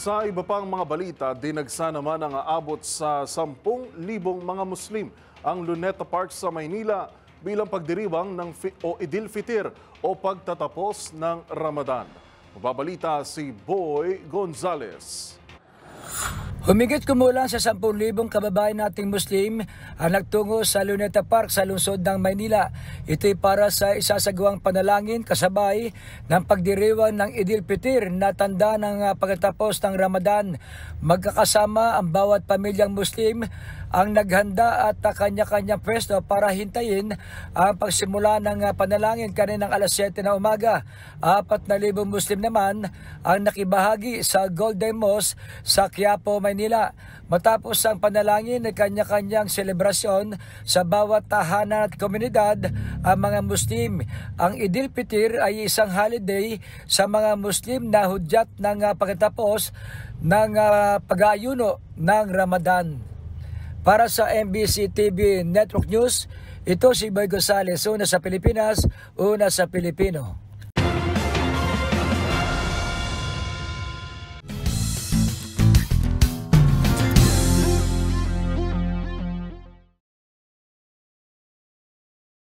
Sa iba pang mga balita, dinagsa naman ang aabot sa 10,000 mga Muslim ang Luneta Park sa Maynila bilang pagdiriwang ng Idil Fitr o pagtatapos ng Ramadan. Mababalita si Boy Gonzales. Humigit kumulang sa 10,000 kababayan nating Muslim ang nagtungo sa Luneta Park sa lungsod ng Maynila. Ito'y para sa isasagawang panalangin kasabay ng pagdiriwang ng Idil Fitr na tanda ng pagtatapos ng Ramadan. Magkakasama ang bawat pamilyang Muslim ang naghanda at kanya-kanyang pwesto para hintayin ang pagsimula ng panalangin kaninang alas 7 na umaga. 4,000 Muslim naman ang nakibahagi sa Golden Mosque sa Quiapo, Maynila. Matapos ang panalangin ay kanya-kanyang selebrasyon sa bawat tahanan at komunidad ang mga Muslim. Ang Idil Fitr ay isang holiday sa mga Muslim na hudyat ng pagtatapos ng pag-aayuno ng Ramadan. Para sa MBC TV Network News, ito si Boy Gonzales, una sa Pilipinas, una sa Pilipino.